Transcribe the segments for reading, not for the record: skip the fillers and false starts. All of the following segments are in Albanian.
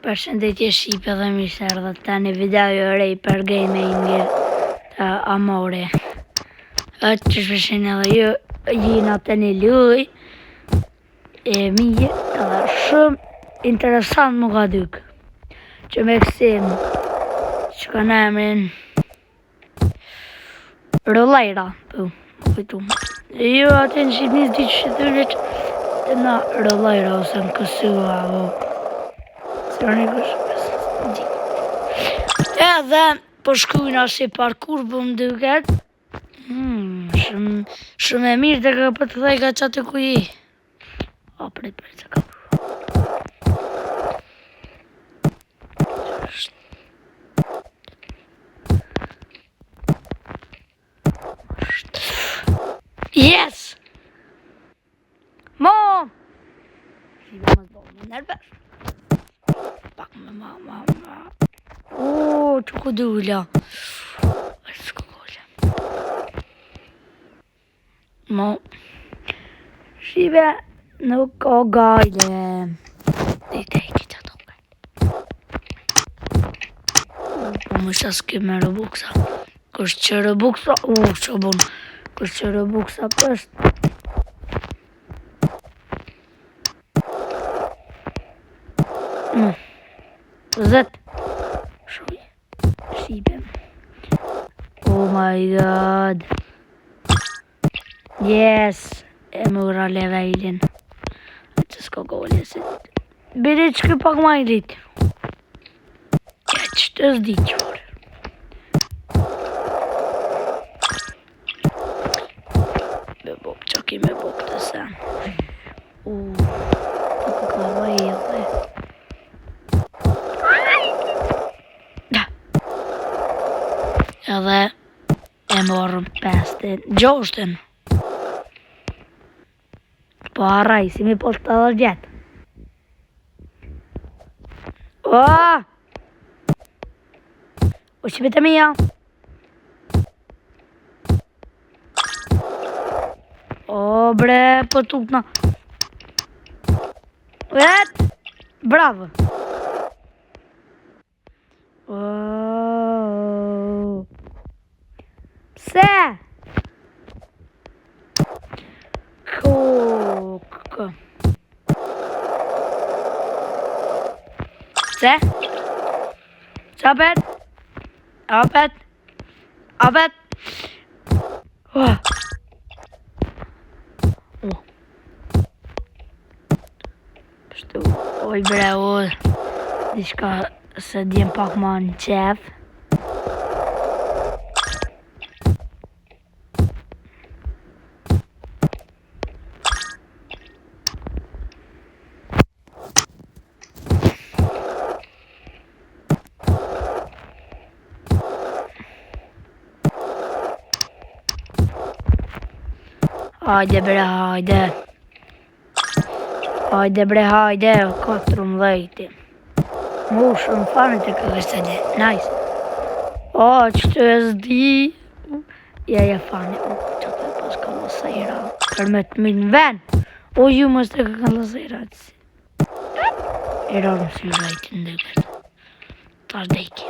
Përshëndetje Shqipe dhe mirë erdhët të një video rej për gaming të Amore. Që shpeshin edhe ju gjina të një luj e mirë edhe shumë interesant më ka dyk. Që me kësim që ka në emrin Rolajra, po, më kujtu. Ju atë në Shqipnis di që shqytyrit të na Rolajra ose në kësua o. Edhe po shkujna si parkur po më duket. Shumë e mirë të ka për të dhej ka qatë ku i. O, prit që ka për. Yes! Mom! Si dhe më zdo më nervës. Pak me mama. Që ku dulla. Mo. Shive nuk o gajle. Dite i që të toke. Po më shas kime Robuksa. Kështë që Robuksa. Që bon. Kështë që Robuksa pështë. Zet. Shibe. Oh my god. Yes. E më ura levelin. Që s'ka gole se. Bire që kë pak ma i lit. Ja që të zdi që fore. Me bok që ki me bok të sen. Të ka vaj e dhe. Edhe e morëm 5-6. Po arraj, si mi po të dhe vjetë. O që bete mija. O bre, po tukna. Bravo. Pse? Kokë. Pse? Qapet? Apet? Pështu, oj bre, dishka se djem pak ma në qef. Hajde bre, hajde. Hajde bre, hajde, 14. Mu shumë fanit e këgështë edhe, nice. Që të e zdi. Ja fani, që të e pas ka lësajra. Për me të minë ven. Ju mës të ka lësajra. E rarëm si rajtë në dyket. Ta shdejki.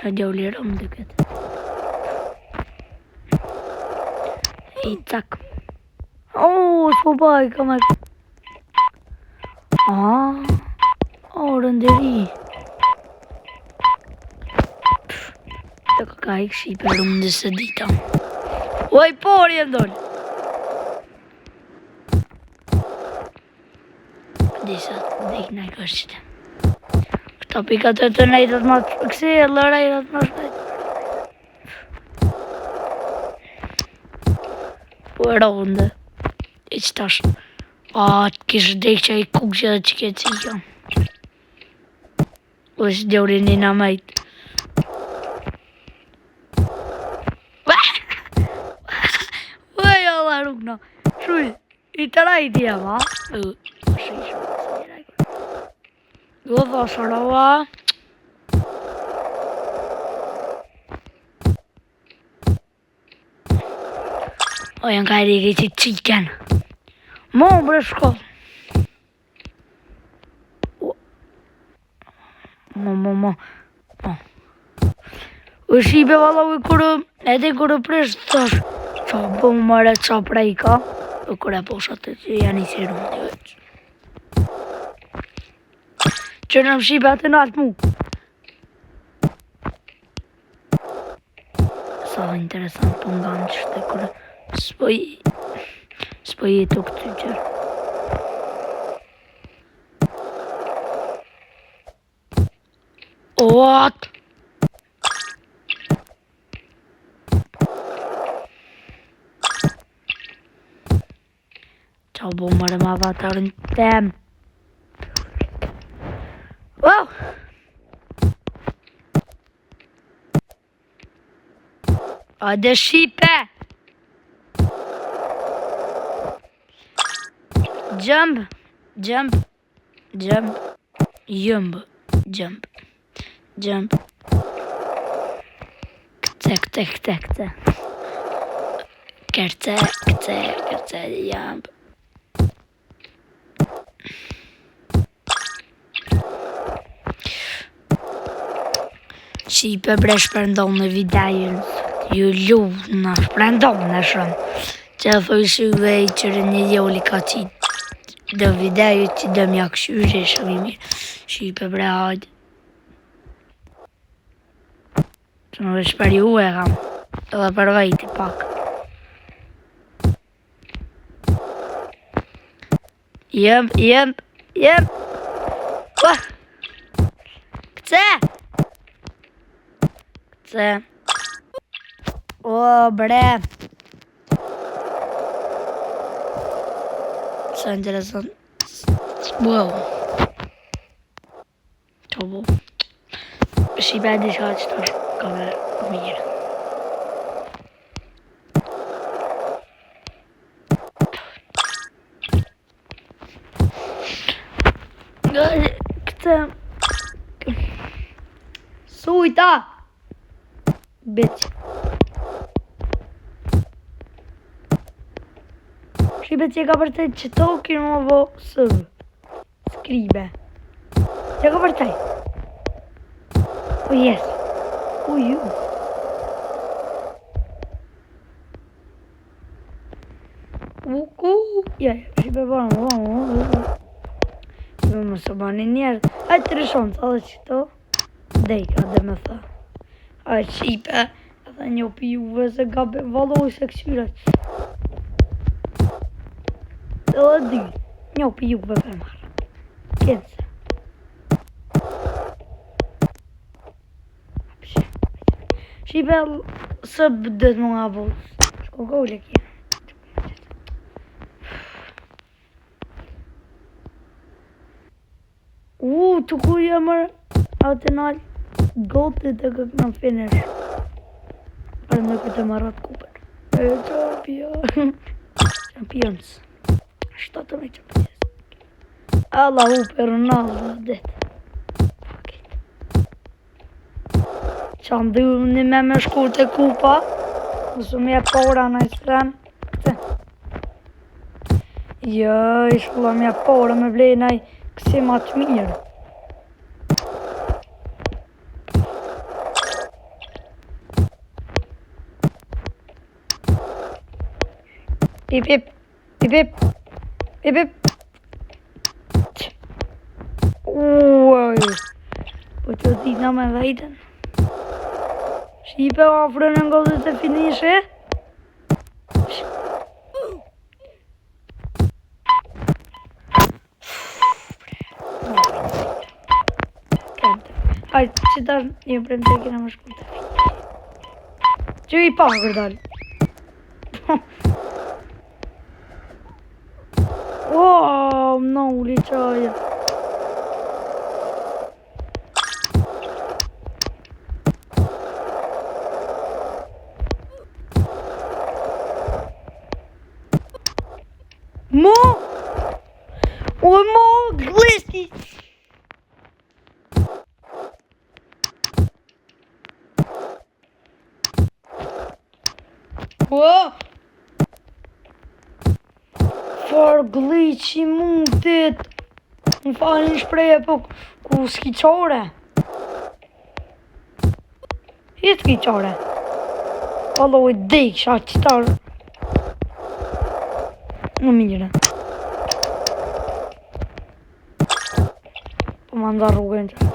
Qa gjolli rëmë dyket. I cak. S'po baj, ka me... rënderi. Të ka i këshi për rëmë dhe së dita. Oj, por jenë dollë. Disa të dhejkë i kështë qëtë. Këta pikat e të nejtët ma të kësi e lërajrat ma shpejt. Po e rëndë. E që tash. Të kishë dhejkë që i kukë që dhe që ke cika. O që djori një në majtë. Oj, Allah rukna. Shuj, i të rajti jam, ha? Jo dha shërava. O, janë ka rigi që qiken. Mo, bre shkoll. Mo. U shipe valla u kërë, edhe kërë presh të thash, qa po më mare qa prej ka, u kërë poshat të që janë i siru një veç. Që në më shipe atë në altë mu. Sa interesant po nga në qështë e kërë, s'po i të këtë gjërë. What? Qa bo mërë më avatarën tem. Wow! Ade shipe! Jump. Këte. Kërce, jump. Shipe bre shpërndon në videon. Ju lutë në shpërndon në shumë. Që e thoi shu dhe i qërë një joli ka qitë dhe videjo që dhe mja këshyre shumë i mirë. Shipe bre hajde. Që në vesh për ju e kam, edhe për vejti pak. Jem. Këce. O, bre. Sa interesant. Wow. Tobo. Shipe di qa që të ka dhe mirë. Këtë... Sujta! Bitch. Shipe që ka përtej që to kërë më vo sëvë. Skribe. Që ka përtej? Oh yes. Oh you. Ja, shipe vamo. Shipe më së bani njerë. Hajtë të rëshonë, sa dhe që to. Dejka dhe me tha. Hajtë shipe. Edhe një pi juve se gabe valoj se kësyrat. Edhe dy. Një pi juve për marë. Kjense. Shipe së bëdët më nga vëllës. Shko gole kje. Të kuja mërë atë nalë gotit dhe këtë në finish. Për me këtë marat kuper. Champions. 17 champions. Allah u për Ronaldo dhe. Qa ndhëni me shku të kupa. Nësë me e pora në isran. Këte. Jo, ishkulla me e pora me vlejnaj kësi ma të mirë. Pip. Uaj. Po që t'ina me vejten. Shipe afrën në ngodhët e finishe. Hajtë, që tash një prem të kena më shkull të finishe. Që i pakër dalë. Wow, no, uli qaja. Mo! Oj, mo, glisti! Wow! Çfarë glitchi mundit? Më falin shpreje, po ku s'ki qore? Hitë s'ki qore? Allo i dik, qa qëtar. Në mire. Po më nda rrugën që.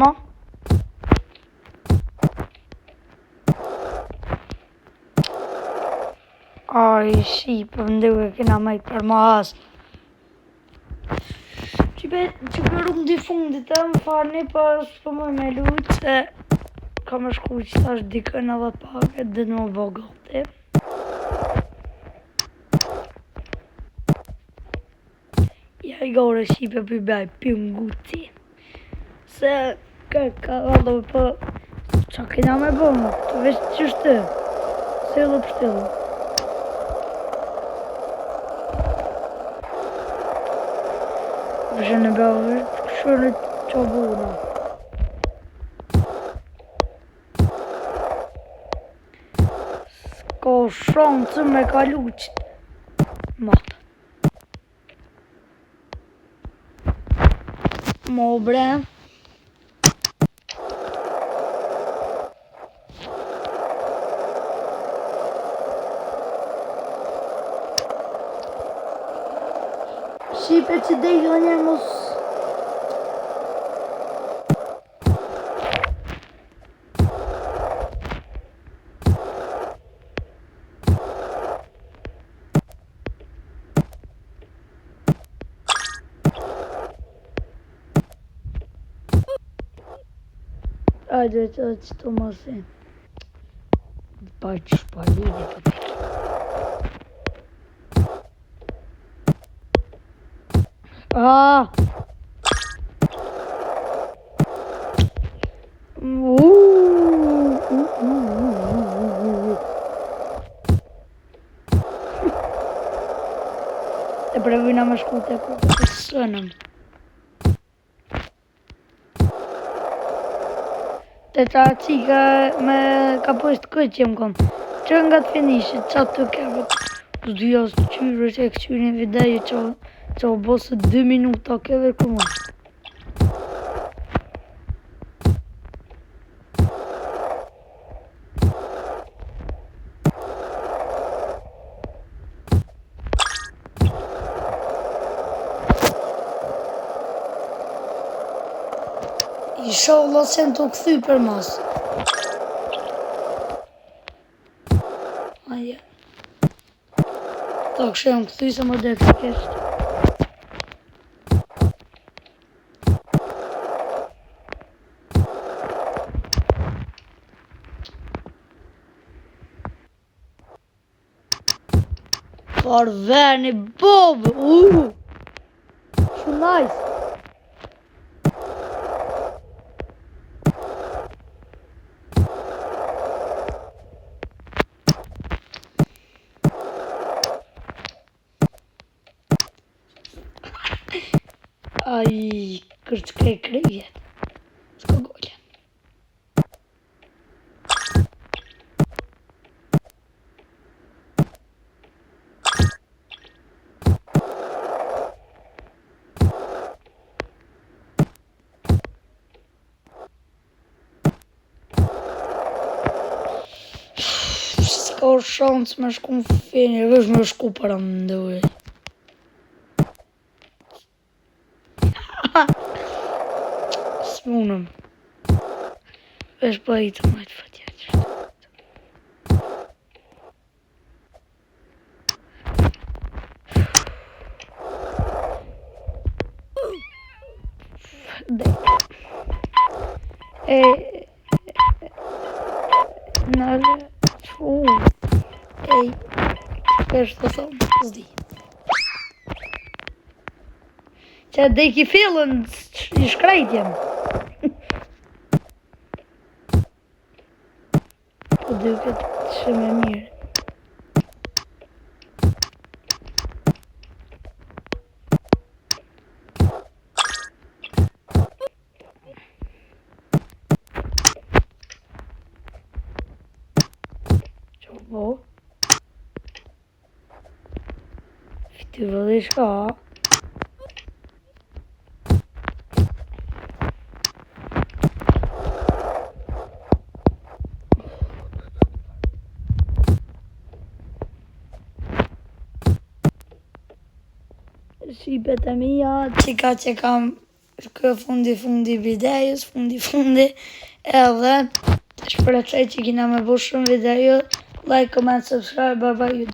No? Ai, shqipë, më duke kena majtë për mas. Që për rrugë di fundit e më farni, për s'po më me lujtë se ka më shku që tash dikën edhe pake, dhe në më vogëllë. Ja i gore shqipe për i baj pënguci. Se ka allo për qa kena me bëmë, të veç që shtë, stilë për stilë. Vëshë në bëvë, këshë në që bëna. S'ka shancë me kalu qëtë matë. Mo bre. Shqipe që dejka një mos... Ajde që të masin. Pa që shpalini për të. E previna me shku të ku të sënëm. Të qa qika me ka poshtë këtë që më kom. Që nga të finishit, qa të kërë. Së dhja së qyre që e këqyri një videje që o bosë 2 minuta keve këmë. Inshallah se në të këthy për mas. Aja. Ta kështë e më këthy se më dhe këtë kështë. Parveni bobë! Shumë nice! Ai, kërçka e krejjet. S'ka gole. S'ka shancë me shku në feni, vesh me shku para më ndoje. S'munëm. Vesh pa i të majtë fatja që. Nële. Ej. është të thonë, s'di. Që dhe i ki fillën i shkrejtjem. Po duket shumë e mirë. Po. Ty vëllë shka. Shqipet e mija, qika që kam kë fundi videos, fundi, edhe shpresoj që kina me bu shumë video, like, comment, subscribe, bye bye.